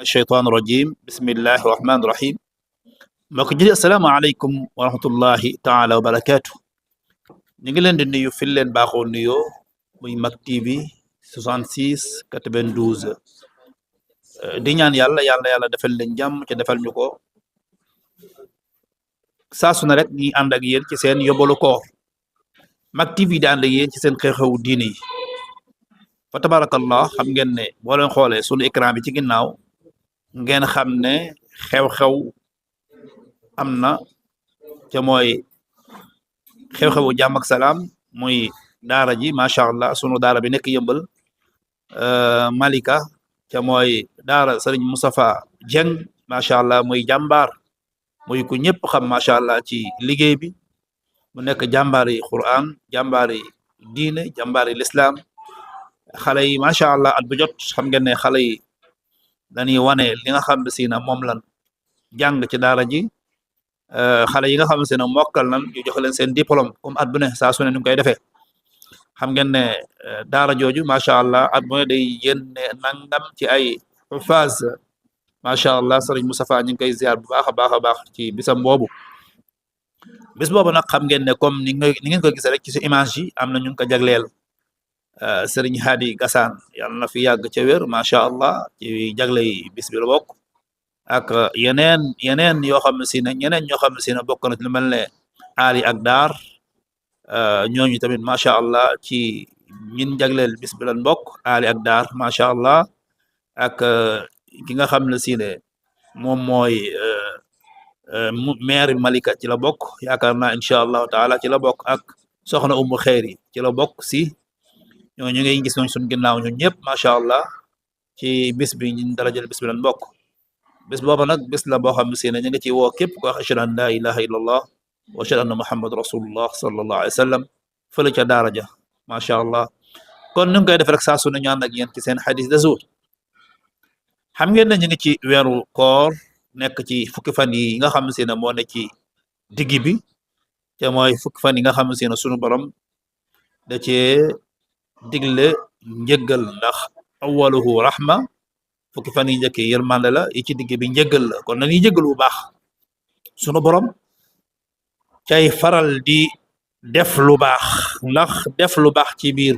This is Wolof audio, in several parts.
الشيطان الرجيم بسم الله الرحمن الرحيم mbokk ji asalaamaaleykum wa rahmatullahi taala wa barakaatu ñu ngi leen di nuyu fi leen baaxoo nuyoo muy Mak TV 66 92 di ñaan yàlla defal leen jàmm ci defal ñu ko saa su ne rek ñi ànd ak yéen ci seen yóbbalu koor Mak TV di ànd ak yéen ci seen xew-xewu diine yi fa tabarakallah xam ngeen ne boo leen xoolee sunu écran bi ci ginnaaw ngeen xam ne xew-xew am na ca mooy xew-xewu jàmm ak salaam muy daara ji macha allah sunu daara bi nekk yëmbal Malika ca mooy daara Serigne Moustapha Dieng macha allah muy jàmbaar muy ku ñëpp xam macha allah ci liggéey bi mu nekk jàmbaari Quran jàmbaari diine jàmbaari l'islam xale yi macha allah at bu jot xam ngeen ne xale yi dañuy wane li nga xam si na moom lan jàng ci daara ji xale yi nga xam ne mokkal nan ñu jox leen seen diplôme comme at bu ne saa su ne ñu koy defee xam ngeen ne daara jooju macha allah at bu ne day yénne nangam ci ay xufaz macha allah sëriñ Moustapha ñu ngi koy ziar bu baax a baax ci bisam boobu bis boobu nag xam ngeen ne comme ni ngeen ko gisee rek ci su image yi am na ñu ngi ko jagleel sëriñ Hadi Gassane yàlla na fi yàgg ca wér macha allah ci jagle yi bis bi la bokk ak yeneen yoo xam ne si ne ñeneen ñoo xam ne si ne bokk na ci lu mel ne aali ak daar ñooñu tamit macha allah ci ñin jagleel bis bi lan bokk aali ak daar macha allah ak ki nga xam ne si ne moom mooy maire Malika ci la bokk yaakaar naa incha allahu taala ci la bokk ak soxna Umu Xeyri ci la bokk si ñooñu ngay gis noonu suñ ginnaaw ñun ñëpp macha allah ci bis bi ñu dara jël bis bi lan bokk bis booba nag bis la boo xam ne si ne ñu ngi ci woo képp ko wax ashhadu an la ilaha illallah wa ashhadu anna muhammad rasulullah sallallahu alayhi wa sallam fële ca daara ja macha allah kon ñu ngi koy def rek saa su ne ñu ànd ak yéen ci seen xadis de jour xam ngeen ne ñu ngi ci weeru koor nekk ci fukki fan yi nga xam ne si ne moo ne ci digg bi te mooy fukki fan yi nga xam ne si ne sunu borom da cee digle njëggal ndax awaluhu rahma fukki fan yi njëkk yërmande la yi ci digg bi njëggal la kon nañuy jëggal bu baax sunu borom cay faral di def lu baax ndax def lu baax ci biir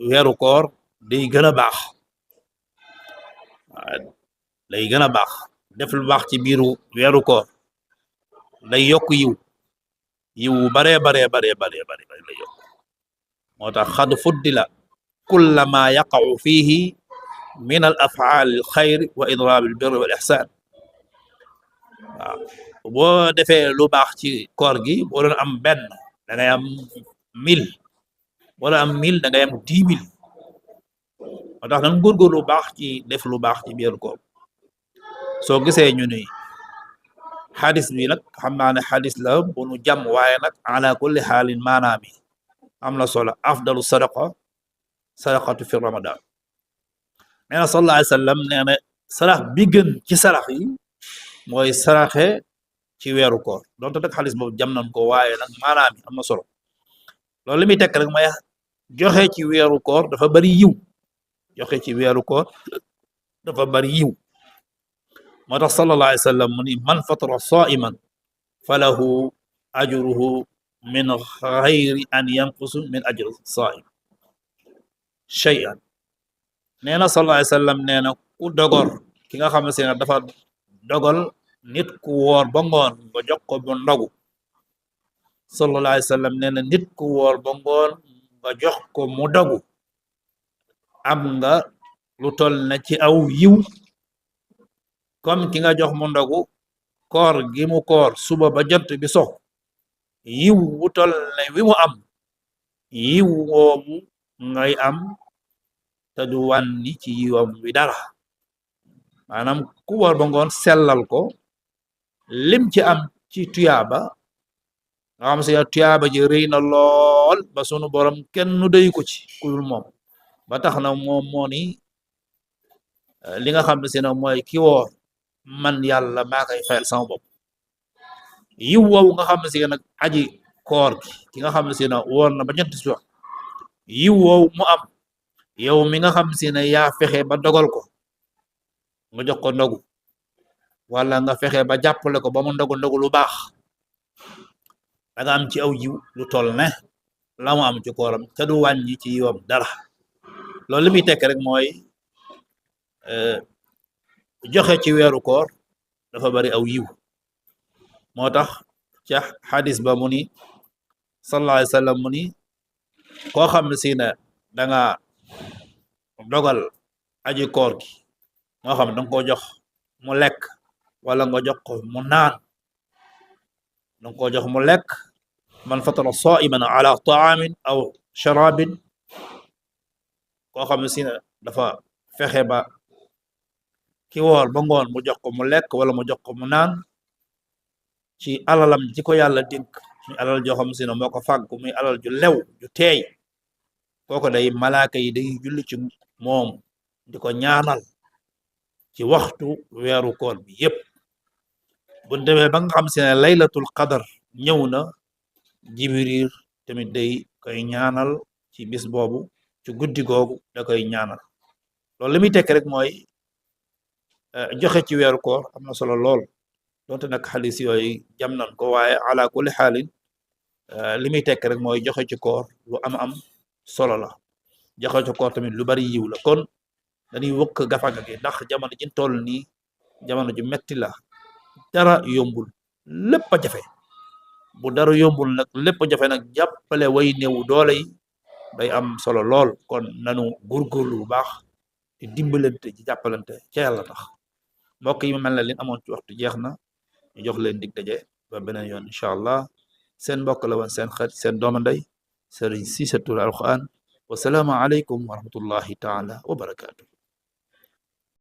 weeru koor day gën a baax day gën a baax def lu baax ci biiru weeru koor day yokk yiw baree lay yokk moo tax xad fuddila kulla ma yaqa'u fihi min al afaal al xayr wa idraab al birr wal ihsan waaw boo defee lu baax ci koor gi boo doon am benn da ngay am 1000 wala am 1000 da ngay am 10 000 moo tax nag góorgóorlu lu baax ci def lu baax ci biir koor soo gisee ñu ni xadis bi nag xam naa ne xadis la bu nu jam waaye nag ala kulli xaalin maanaam am na solo afdalu sadaqatu fi ramadan nee na sallallahu alayhi wa sallam nee na sarax bi gën ci sarax yi mooy saraxe ci weeru koor donte nag xaalis boobu jam nañ ko waaye nag maanaam am na solo loolu li muy tekk rek mooy joxe ci weeru koor dafa bari yiw joxe ci weeru koor dafa bari yiw moo tax sallallahu alayhi wa sallam mu ni man fatara saiman falahu ajruhu min xayri an yanqusu min ajri saim shay'an nee na sallallahu alayhi wa sallam nee na ku dogor ki nga xam ne dafa dogal nit ku woor ba ngoon nga jox ko bu ndogu sallallahu alayhi wa sallam nee na nit ku woor ba ngoon nga jox ko mu dogu am nga lu toll na ci aw yiw comme ki nga jox mu ndogu koor gi mu koor suba ba jant bi sox yiw wu toll ne wi mu am yiw woomu ngay am te du wànni ci yiwam wi dara maanaam ku woor ba ngoon sellal ko lim ci am ci tuyaaba nga xam si tuyaaba ji rëy na lool ba sunu borom kenn nu day ko ci kudul moom ba tax na moom moo ni li nga xam ne si mooy ki woor man yàlla maa koy fayal sama bopp yiw woowu nga xam ne si nag aji koor gi ki nga xam ne si woor na ba ñett si wax yiw woowu mu am yow mi nga xam si ne yaa fexe ba dogal ko nga jox ko ndogu wala nga fexe ba jàppale ko ba mu ndogu lu baax da nga am ci aw jiw lu toll ne la mu am ci kooram te du wàññi ci yiwam dara loolu li muy tekk rek mooy joxe ci weeru koor dafa bari aw yiw moo tax ca xadis ba mu ni sallallahu alayhi wa sallam mu ni koo xam ne si ne da nga dogal aji koor gi moo xam danga ko jox mu lekk wala nga jox ko mu naan danga ko jox mu lekk man fatara saiman ala taamin aw sharabin koo xam ne si ne dafa fexe ba ki woor ba ngoon mu jox ko mu lekk wala mu jox ko mu naan ci alalam ji ko yàlla dénk muy alal joo xam si ne moo ko fàggu muy alal ju lew ju teey kooko day malaaka yi day julli ci moom di ko ñaanal ci waxtu weeru koor bi yépp bu demee ba nga xam si ne laylatul qadar ñëw na jibril tamit day koy ñaanal ci bis boobu ci guddi googu da koy ñaanal loolu li muy tekk rek mooy joxe ci weeru koor am na solo lool donte nag xaalis yooyu jam nañ ko waaye ala kulli xaalin li muy tekk rek mooy joxe ci koor lu am solo la joxe ci koor tamit lu bari yiw la kon dañuy wëkk gafaga gi ndax jamono ji toll nii jamono ju metti la dara yombul lépp a jafe bu dara yombul nag lépp a jafe nag jàppale way néew doole yi day am solo lool kon nanu góorgóorlu bu baax di dimbalante ci jàppalante ca yàlla tax mbokk yi mel na leen amoon ci waxtu jeex na ñu jox leen dig daje ba beneen yoon incha allah seen mbokk la woon seen xarit seen doomu ndey Serigne Cissé Touré Al Quran wasalaamu aleykum wa rahmatullahi taala wa barakaatu